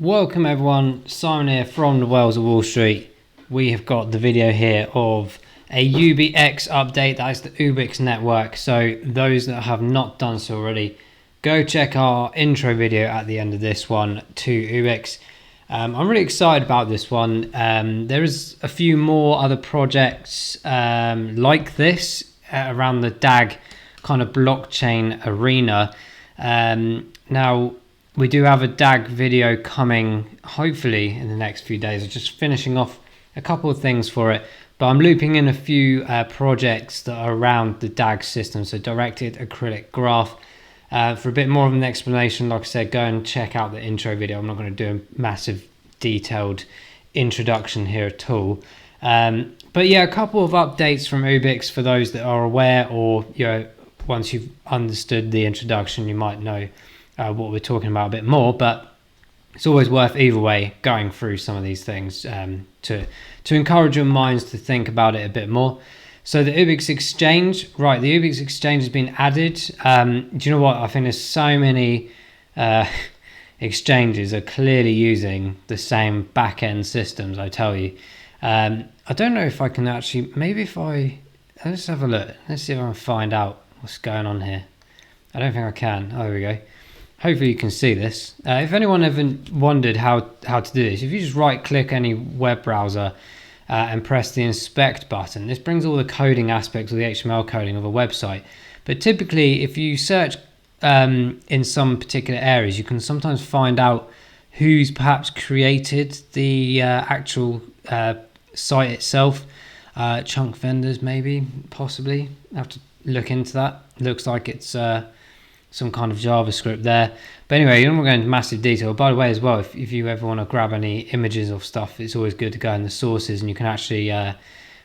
Welcome everyone, Simon here from the Wells of Wall Street. We have got the video here of a UBX update, that is the Ubix network. So those that have not done so already, go check our intro video at the end of this one to Ubix. I'm really excited about this one. There is a few more other projects like this around the DAG kind of blockchain arena. Now, we do have a DAG video coming hopefully in the next few days. I'm just finishing off a couple of things for it, but I'm looping in a few projects that are around the DAG system, so directed acrylic graph. For a bit more of an explanation, like I said, go and check out the intro video. I'm not going to do a massive detailed introduction here at all. But yeah, a couple of updates from Ubix for those that are aware, or once you've understood the introduction, you might know what we're talking about a bit more, but it's always worth either way going through some of these things to encourage your minds to think about it a bit more. So the Ubix exchange, right, the Ubix exchange has been added. Do you know what, I think there's so many exchanges are clearly using the same back-end systems, I tell you. I don't know if I can actually, maybe if let's have a look, let's see if I can find out what's going on here. I don't think I can. Oh, there we go. Hopefully you can see this. If anyone ever wondered how to do this, if you just right click any web browser and press the inspect button, this brings all the coding aspects of the HTML coding of a website. But typically if you search in some particular areas, you can sometimes find out who's perhaps created the actual site itself. Chunk vendors, maybe, possibly. I have to look into that. Looks like it's some kind of JavaScript there, but anyway, you're not going into massive detail. By the way, as well, if you ever want to grab any images of stuff, it's always good to go in the sources, and you can actually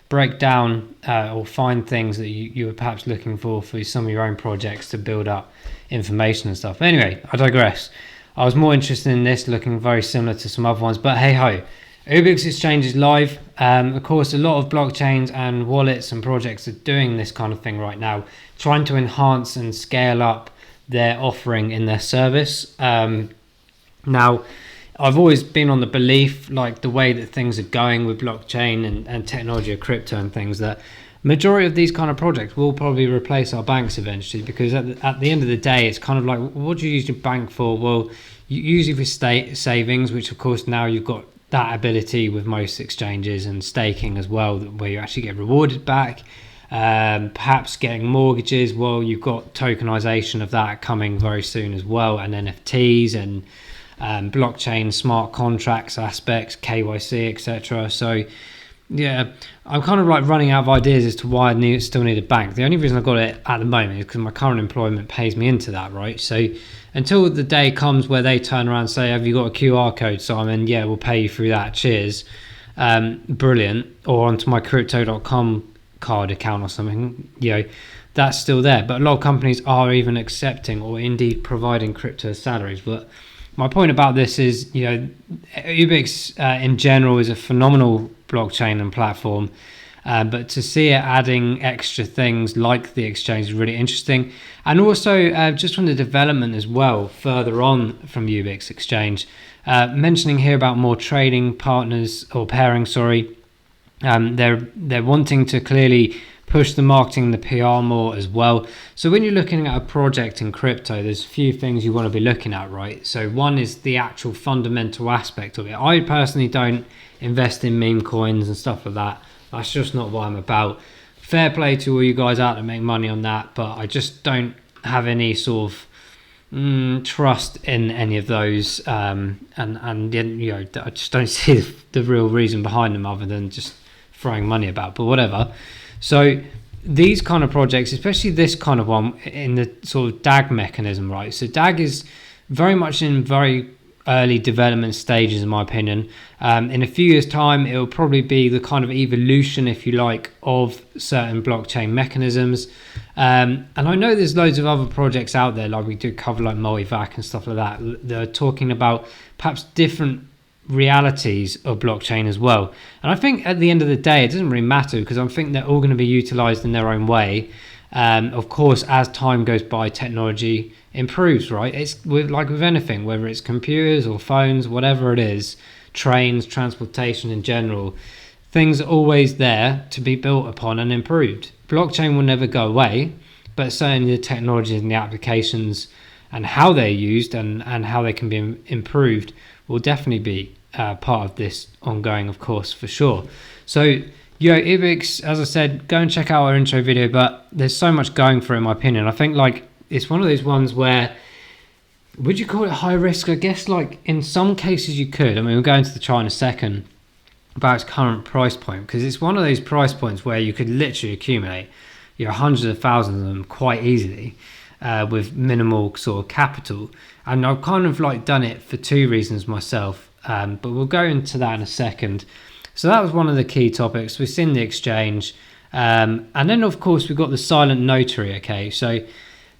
break down or find things that you were perhaps looking for some of your own projects to build up information and stuff. But anyway, I digress. I was more interested in this, looking very similar to some other ones, but hey ho, Ubix Exchange is live. Of course, a lot of blockchains and wallets and projects are doing this kind of thing right now, trying to enhance and scale up their offering in their service. Now, I've always been on the belief, like the way that things are going with blockchain and technology of crypto and things, that majority of these kind of projects will probably replace our banks eventually, because at the end of the day, it's kind of like, what do you use your bank for? Well, usually for savings, which of course now you've got that ability with most exchanges, and staking as well, where you actually get rewarded back. Perhaps getting mortgages, well, you've got tokenization of that coming very soon as well, and NFTs and blockchain smart contracts aspects, KYC, etc. So yeah, I'm kind of like running out of ideas as to why I still need a bank. The only reason I've got it at the moment is because my current employment pays me into that, right? So until the day comes where they turn around and say, have you got a QR code, Simon? Yeah, we'll pay you through that, cheers, brilliant, or onto my crypto.com card account or something, that's still there. But a lot of companies are even accepting or indeed providing crypto salaries. But my point about this is, Ubix in general is a phenomenal blockchain and platform, but to see it adding extra things like the exchange is really interesting. And also just from the development as well, further on from Ubix exchange, mentioning here about more trading partners or pairing, they're wanting to clearly push the marketing, the PR more as well. So when you're looking at a project in crypto, there's a few things you want to be looking at, right? So one is the actual fundamental aspect of it. I personally don't invest in meme coins and stuff like that. That's just not what I'm about. Fair play to all you guys out that make money on that, but I just don't have any sort of trust in any of those, and I just don't see the real reason behind them other than just throwing money about, but whatever. So these kind of projects, especially this kind of one in the sort of DAG mechanism, right? So DAG is very much in very early development stages, in my opinion. In a few years time, it will probably be the kind of evolution, if you like, of certain blockchain mechanisms. And I know there's loads of other projects out there, like we do cover like Multivac and stuff like that. They're talking about perhaps different realities of blockchain as well. And I think at the end of the day, it doesn't really matter, because I think they're all going to be utilized in their own way. Of course, as time goes by, technology improves, right? It's with anything, whether it's computers or phones, whatever it is, trains, transportation in general, things are always there to be built upon and improved. Blockchain will never go away, but certainly the technologies and the applications and how they're used and how they can be improved will definitely be part of this ongoing, of course, for sure. So Ubix, as I said, go and check out our intro video, but there's so much going for it, in my opinion. I think like it's one of those ones where, would you call it high risk? I guess like in some cases you could. I mean, we'll go into the chart in a second about its current price point, because it's one of those price points where you could literally accumulate hundreds of thousands of them quite easily with minimal sort of capital. And I've kind of like done it for two reasons myself, but we'll go into that in a second. So that was one of the key topics. We've seen the exchange, and then of course we've got the silent notary. Okay, so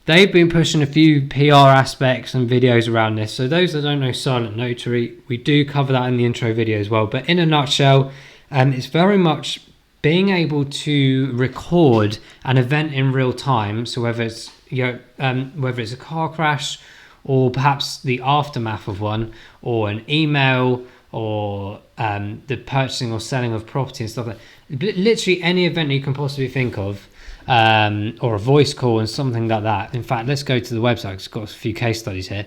they've been pushing a few PR aspects and videos around this. So those that don't know silent notary, we do cover that in the intro video as well. But in a nutshell, it's very much being able to record an event in real time. So whether it's whether it's a car crash, or perhaps the aftermath of one, or an email, or the purchasing or selling of property and stuff like that. Literally any event you can possibly think of, or a voice call and something like that. In fact, let's go to the website. It's got a few case studies here.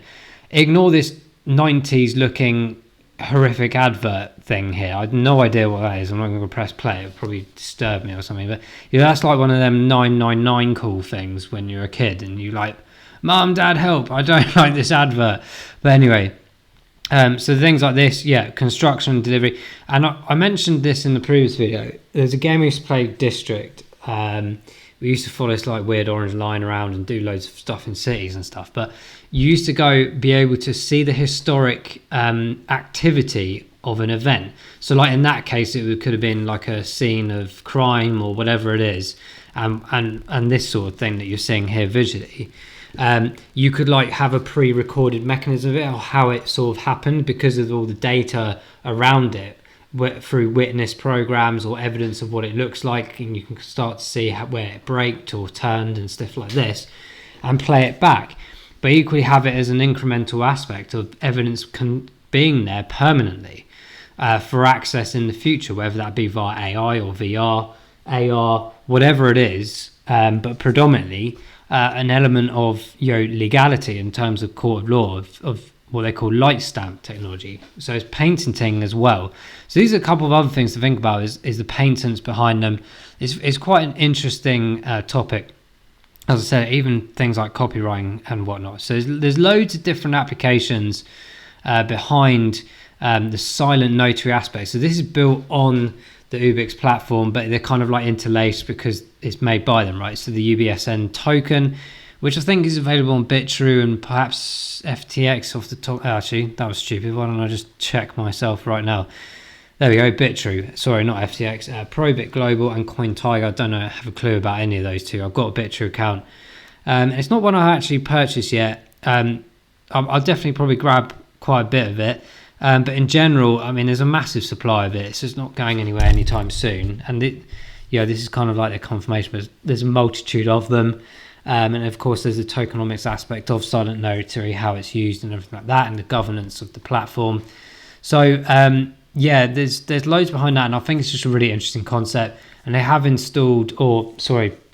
Ignore this 90s looking horrific advert thing here. I have no idea what that is. I'm not going to press play. It'll probably disturb me or something. But that's like one of them 999 call things when you're a kid and you like, Mom, Dad, help, I don't like this advert. But anyway, so things like this, construction and delivery. And I mentioned this in the previous video. There's a game we used to play, District. We used to follow this like weird orange line around and do loads of stuff in cities and stuff. But you used to be able to see the historic activity of an event. So like in that case, it could have been like a scene of crime or whatever it is. And this sort of thing that you're seeing here visually. You could like have a pre-recorded mechanism of it, or how it sort of happened, because of all the data around it through witness programs or evidence of what it looks like, and you can start to see where it braked or turned and stuff like this, and play it back. But equally have it as an incremental aspect of evidence being there permanently for access in the future, whether that be via AI or VR, AR, whatever it is, but predominantly an element of legality in terms of court of law, of what they call light stamp technology. So it's patenting as well. So these are a couple of other things to think about, is the patents behind them. It's quite an interesting topic. As I said, even things like copywriting and whatnot. So there's loads of different applications behind the silent notary aspect. So this is built on the Ubix platform, but they're kind of like interlaced because it's made by them, right? So the UBSN token, which I think is available on Bitrue and perhaps FTX off the top. Actually, that was stupid. Why don't I just check myself right now? There we go, Bitrue. Sorry, not FTX. Probit Global and CoinTiger. I don't know, have a clue about any of those two. I've got a Bitrue account. It's not one I actually purchased yet. I'll definitely probably grab quite a bit of it. But in general, I mean, there's a massive supply of it. It's just not going anywhere anytime soon. And this is kind of like the confirmation, but there's a multitude of them. And of course, there's the tokenomics aspect of silent notary, how it's used and everything like that, and the governance of the platform. So, there's loads behind that. And I think it's just a really interesting concept. And they have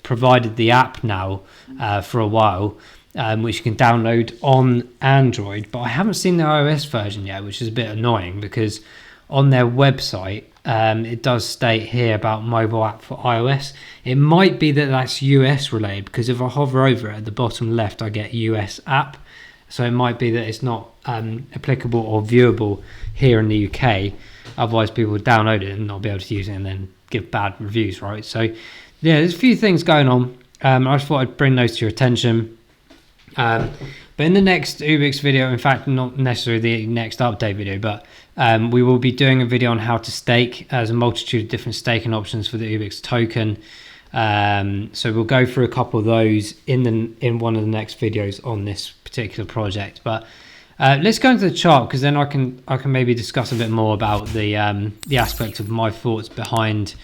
provided the app now for a while, which you can download on Android, but I haven't seen the iOS version yet, which is a bit annoying, because on their website it does state here about mobile app for iOS. It might be that that's US related, because if I hover over it at the bottom left, I get US app, so it might be that it's not applicable or viewable here in the UK. Otherwise people would download it and not be able to use it and then give bad reviews, right? So there's a few things going on. I just thought I'd bring those to your attention. But in the next Ubix video, in fact, not necessarily the next update video, but we will be doing a video on how to stake. There's a multitude of different staking options for the Ubix token. So we'll go through a couple of those in one of the next videos on this particular project. But let's go into the chart, because then I can maybe discuss a bit more about the aspect of my thoughts behind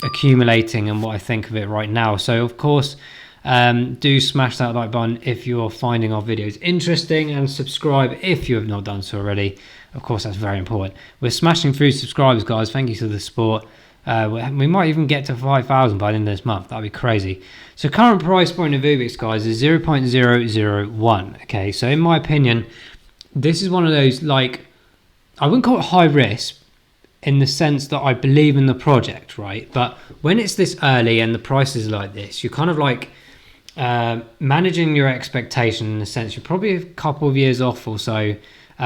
accumulating and what I think of it right now. So of course, Do smash that like button if you're finding our videos interesting, and subscribe if you have not done so already. Of course, that's very important. We're smashing through subscribers, guys. Thank you for the support. We might even get to 5,000 by the end of this month. That'd be crazy. So current price point of Ubix, guys, is 0.001. Okay, so in my opinion, this is one of those, like, I wouldn't call it high risk in the sense that I believe in the project, right? But when it's this early and the price is like this, you're kind of like managing your expectation in a sense. You're probably a couple of years off or so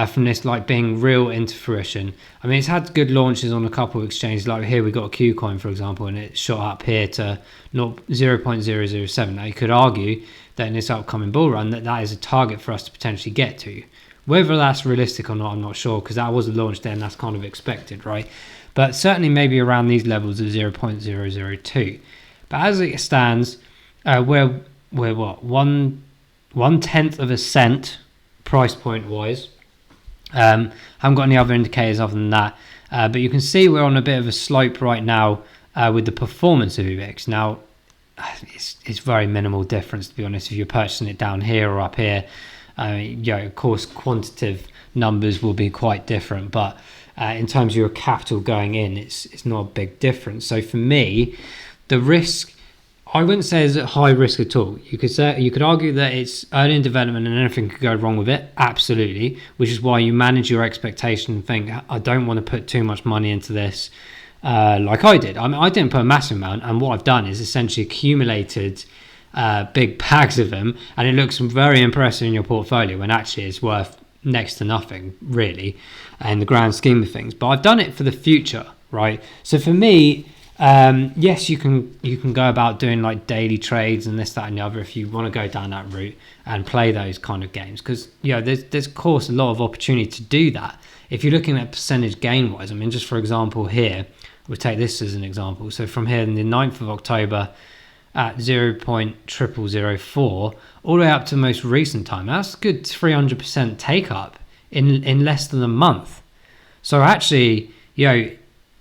from this, like, being real into fruition. I mean, it's had good launches on a couple of exchanges. Like here, we got a Q coin, for example, and it shot up here to 0.007. Now, you could argue that in this upcoming bull run, that is a target for us to potentially get to. Whether that's realistic or not, I'm not sure, because that was a launch there and that's kind of expected, right? But certainly maybe around these levels of 0.002. But as it stands, we're what, 1/10 of a cent price point wise. Haven't got any other indicators other than that, but you can see we're on a bit of a slope right now with the performance of UBX. Now, it's very minimal difference, to be honest, if you're purchasing it down here or up here. Of course, quantitative numbers will be quite different, but in terms of your capital going in, it's not a big difference. So for me, the risk, I wouldn't say is at high risk at all. You could argue that it's early in development and anything could go wrong with it. Absolutely, which is why you manage your expectation and think, I don't want to put too much money into this, like I did. I mean, I didn't put a massive amount, and what I've done is essentially accumulated big bags of them, and it looks very impressive in your portfolio when actually it's worth next to nothing, really, in the grand scheme of things. But I've done it for the future, right? So for me, yes, you can go about doing like daily trades and this, that, and the other if you want to go down that route and play those kind of games, because there's of course a lot of opportunity to do that if you're looking at percentage gain wise. I mean, just for example, here we'll take this as an example. So from here in the 9th of October at 0.0004 all the way up to the most recent time, that's a good 300% take up in less than a month. So actually,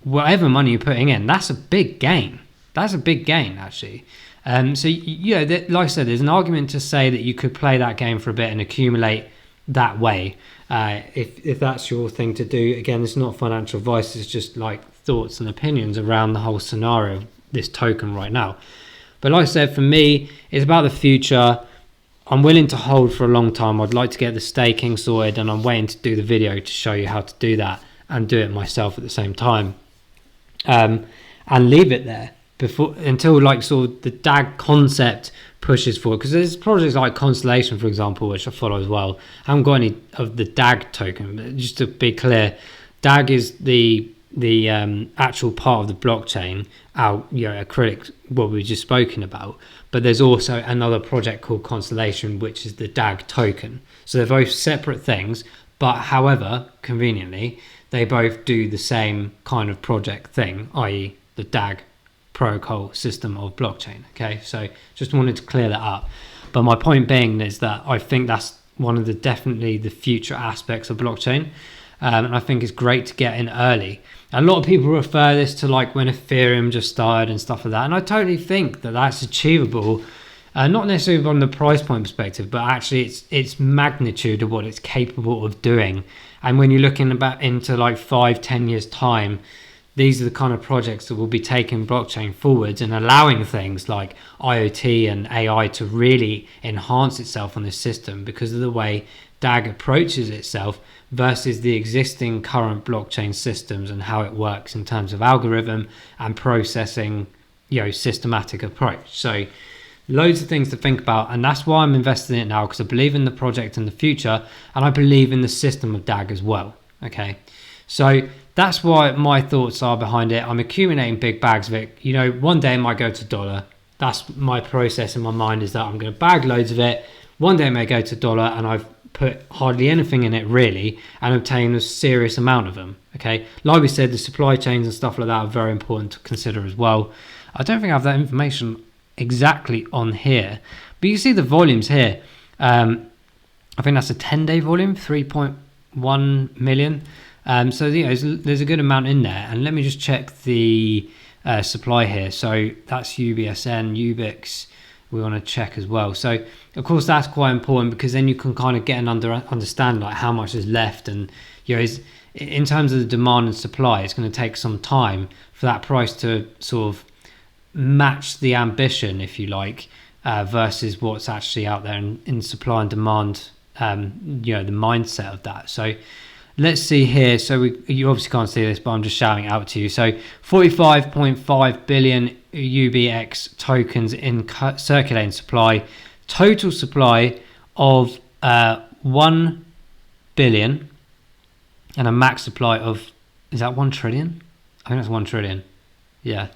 whatever money you're putting in, that's a big gain. That's a big gain, actually. So like I said, there's an argument to say that you could play that game for a bit and accumulate that way, if that's your thing to do. Again, it's not financial advice, it's just like thoughts and opinions around the whole scenario of this token right now. But like I said, for me, it's about the future. I'm willing to hold for a long time. I'd like to get the staking sorted, and I'm waiting to do the video to show you how to do that and do it myself at the same time, and leave it there until like sort of the DAG concept pushes forward. Because there's projects like Constellation, for example, which I follow as well. I haven't got any of the DAG token, but just to be clear, DAG is the actual part of the blockchain, acrylic, what we've just spoken about. But there's also another project called Constellation, which is the DAG token. So they're both separate things, but however, conveniently, they both do the same kind of project thing, i.e. the DAG protocol system of blockchain. Okay, so just wanted to clear that up. But my point being is that I think that's one of definitely the future aspects of blockchain. And I think it's great to get in early. A lot of people refer this to like when Ethereum just started and stuff like that, and I totally think that that's achievable, not necessarily from the price point perspective, but actually its magnitude of what it's capable of doing. And when you're looking into like 5-10 years time, these are the kind of projects that will be taking blockchain forwards and allowing things like IoT and AI to really enhance itself on this system because of the way DAG approaches itself versus the existing current blockchain systems and how it works in terms of algorithm and processing, systematic approach. So loads of things to think about, and that's why I'm investing in it now, because I believe in the project and the future, and I believe in the system of DAG as well. Okay, so that's why my thoughts are behind it. I'm accumulating big bags of it. One day it might go to dollar. That's my process in my mind, is that I'm going to bag loads of it. One day it may go to dollar, and I've put hardly anything in it really and obtain a serious amount of them. Okay, like we said, the supply chains and stuff like that are very important to consider as well. I don't think I have that information exactly on here, but you see the volumes here. I think that's a 10-day volume, 3.1 million. So there's a good amount in there. And let me just check the supply here. So that's UBSN, Ubix, we want to check as well. So of course that's quite important, because then you can kind of get an understand like how much is left, and in terms of the demand and supply, it's going to take some time for that price to sort of match the ambition, if you like, versus what's actually out there in supply and demand, the mindset of that. So let's see here. So you obviously can't see this, but I'm just shouting it out to you. So 45.5 billion UBX tokens in circulating supply, total supply of 1 billion, and a max supply of, is that 1 trillion? I think that's 1 trillion. Yeah.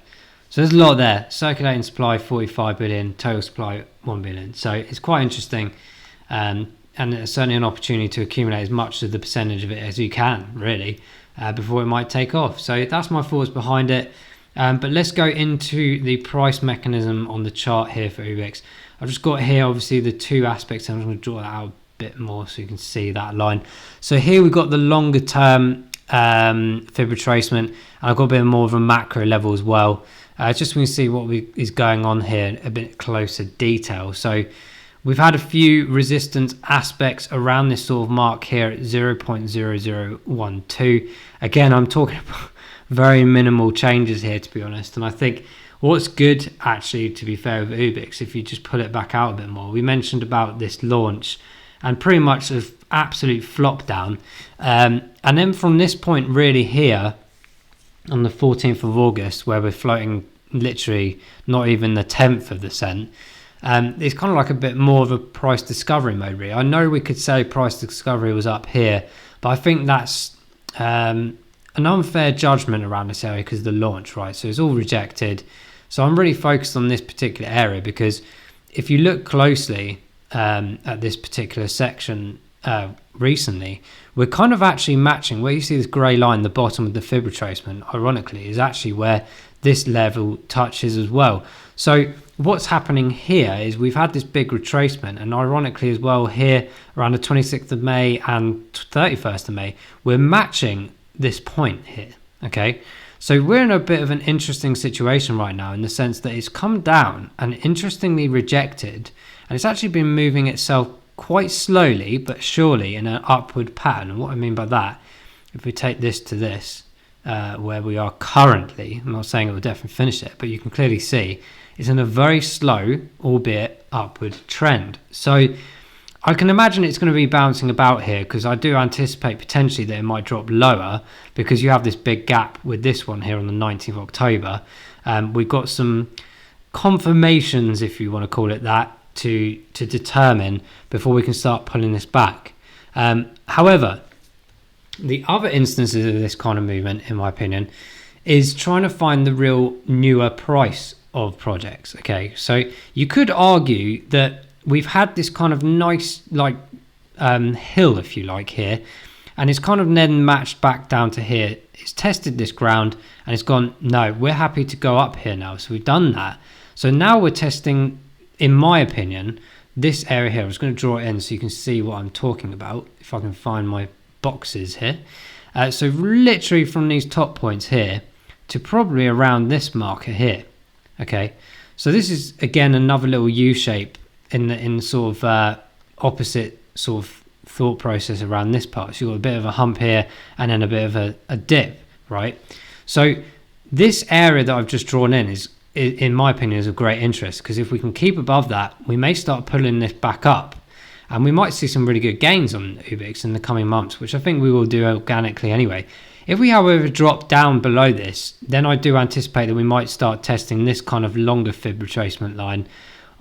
So there's a lot there. Circulating supply 45 billion, total supply 1 billion. So it's quite interesting, and it's certainly an opportunity to accumulate as much of the percentage of it as you can, really, before it might take off. So that's my thoughts behind it. But let's go into the price mechanism on the chart here for Ubix. I've just got here, obviously, the two aspects. I'm just going to draw that out a bit more so you can see that line. So here we've got the longer term fib retracement, and I've got a bit more of a macro level as well. Just so we can see what is going on here in a bit closer detail. So we've had a few resistance aspects around this sort of mark here at 0.0012. Again, I'm talking about very minimal changes here, to be honest. And I think what's good, actually, to be fair, with Ubix, if you just pull it back out a bit more, we mentioned about this launch and pretty much an absolute flop down. And then from this point really here on the 14th of August, where we're floating literally not even the 10th of the cent, it's kind of like a bit more of a price discovery mode, really. I know we could say price discovery was up here, but I think that's an unfair judgment around this area because of the launch, right? So it's all rejected. So I'm really focused on this particular area, because if you look closely at this particular section recently, we're kind of actually matching where you see this grey line, the bottom of the fib retracement, ironically, is actually where this level touches as well. So what's happening here is we've had this big retracement, and ironically as well here around the 26th of May and 31st of May, we're matching this point here. Okay, so we're in a bit of an interesting situation right now, in the sense that it's come down and interestingly rejected, and it's actually been moving itself quite slowly but surely in an upward pattern. And what I mean by that, if we take this to this, where we are currently, I'm not saying it will definitely finish it, but you can clearly see it's in a very slow, albeit upward trend. So I can imagine it's going to be bouncing about here, because I do anticipate potentially that it might drop lower, because you have this big gap with this one here on the 19th of October. We've got some confirmations, if you want to call it that, to determine before we can start pulling this back. However, the other instances of this kind of movement, in my opinion, is trying to find the real newer price of projects. Okay, so you could argue that we've had this kind of nice hill, if you like, here, and it's kind of then matched back down to here. It's tested this ground and it's gone, no, we're happy to go up here now. So we've done that. So now we're testing, in my opinion, this area here. I'm just going to draw it in so you can see what I'm talking about, if I can find my boxes here. So literally from these top points here to probably around this marker here. Okay, so this is again another little U shape in sort of opposite sort of thought process around this part. So you've got a bit of a hump here and then a bit of a dip, right? So this area that I've just drawn in in my opinion, is of great interest, because if we can keep above that, we may start pulling this back up, and we might see some really good gains on Ubix in the coming months, which I think we will do organically anyway. If we, however, drop down below this, then I do anticipate that we might start testing this kind of longer fib retracement line.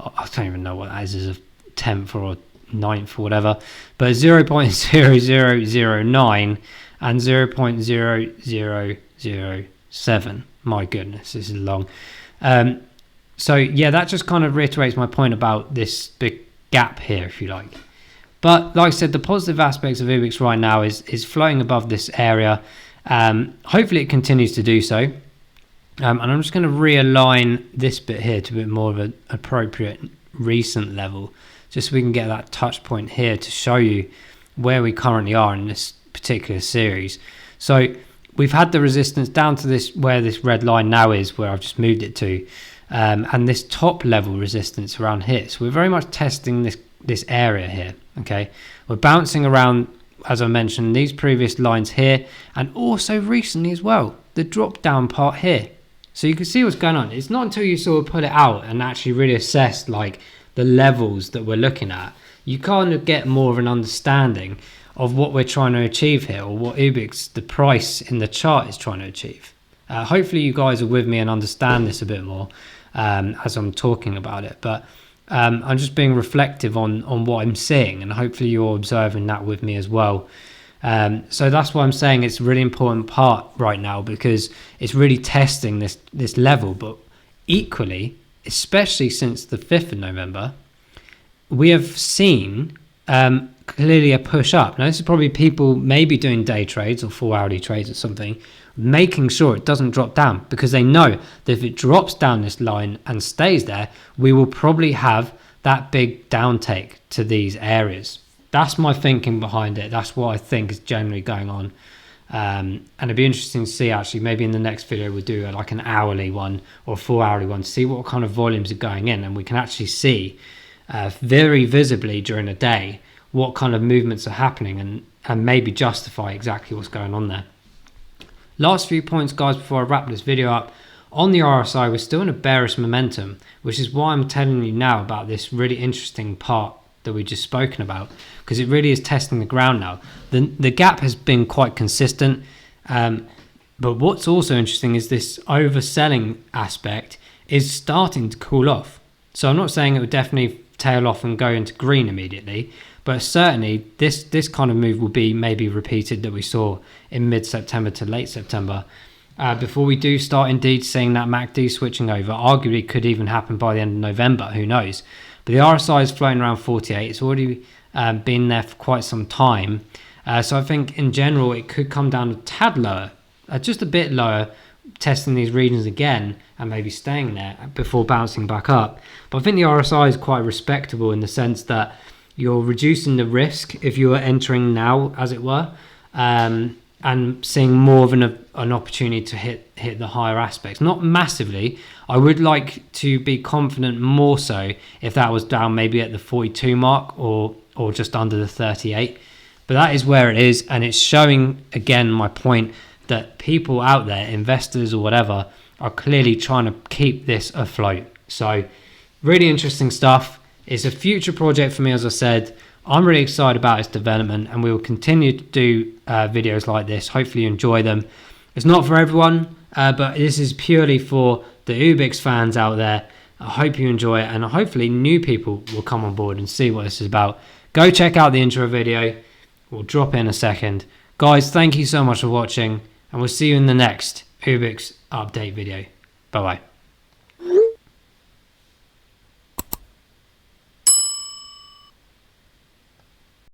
I don't even know what that is a 10th or 9th or whatever, but 0.0009 and 0.0007. My goodness, this is long. So yeah, that just kind of reiterates my point about this big gap here, if you like. But like I said, the positive aspects of Ubix right now is floating above this area. Hopefully it continues to do so. And I'm just going to realign this bit here to a bit more of an appropriate recent level, just so we can get that touch point here to show you where we currently are in this particular series. So we've had the resistance down to this, where this red line now is, where I've just moved it to. and this top level resistance around here. So we're very much testing this area here. Okay, we're bouncing around, as I mentioned, these previous lines here, and also recently as well, the drop down part here. So you can see what's going on. It's not until you sort of put it out and actually really assess like the levels that we're looking at, you kind of get more of an understanding of what we're trying to achieve here, or what Ubix, the price in the chart, is trying to achieve. Hopefully you guys are with me and understand this a bit more as I'm talking about it, but I'm just being reflective on what I'm seeing, and hopefully you're observing that with me as well. So that's why I'm saying it's a really important part right now, because it's really testing this level. But equally, especially since the 5th of November, we have seen clearly a push up. Now, this is probably people maybe doing day trades or 4-hourly trades or something, making sure it doesn't drop down, because they know that if it drops down this line and stays there, we will probably have that big downtake to these areas. That's my thinking behind it. That's what I think is generally going on. And it'd be interesting to see, actually, maybe in the next video we'll do like an hourly one or a 4-hourly one to see what kind of volumes are going in, and we can actually see very visibly during the day what kind of movements are happening, and maybe justify exactly what's going on there. Last few points, guys, before I wrap this video up. On the RSI, we're still in a bearish momentum, which is why I'm telling you now about this really interesting part that we've just spoken about, because it really is testing the ground now. The gap has been quite consistent, but what's also interesting is this overselling aspect is starting to cool off. So I'm not saying it would definitely tail off and go into green immediately, but certainly this kind of move will be maybe repeated that we saw in mid-September to late September, before we do start indeed seeing that MACD switching over. Arguably could even happen by the end of November, who knows. But the RSI is floating around 48. It's already been there for quite some time. So I think in general it could come down a tad lower, just a bit lower, testing these regions again and maybe staying there before bouncing back up. But I think the RSI is quite respectable in the sense that you're reducing the risk if you are entering now, as it were, and seeing more of an opportunity to hit the higher aspects. Not massively. I would like to be confident more so if that was down maybe at the 42 mark or just under the 38. But that is where it is, and it's showing again my point that people out there, investors or whatever, are clearly trying to keep this afloat. So really interesting stuff. It's a future project for me, as I said. I'm really excited about its development, and we will continue to do videos like this. Hopefully you enjoy them. It's not for everyone, but this is purely for the Ubix fans out there. I hope you enjoy it, and hopefully new people will come on board and see what this is about. Go check out the intro video. We'll drop in a second. Guys, thank you so much for watching, and we'll see you in the next Ubix update video. Bye-bye.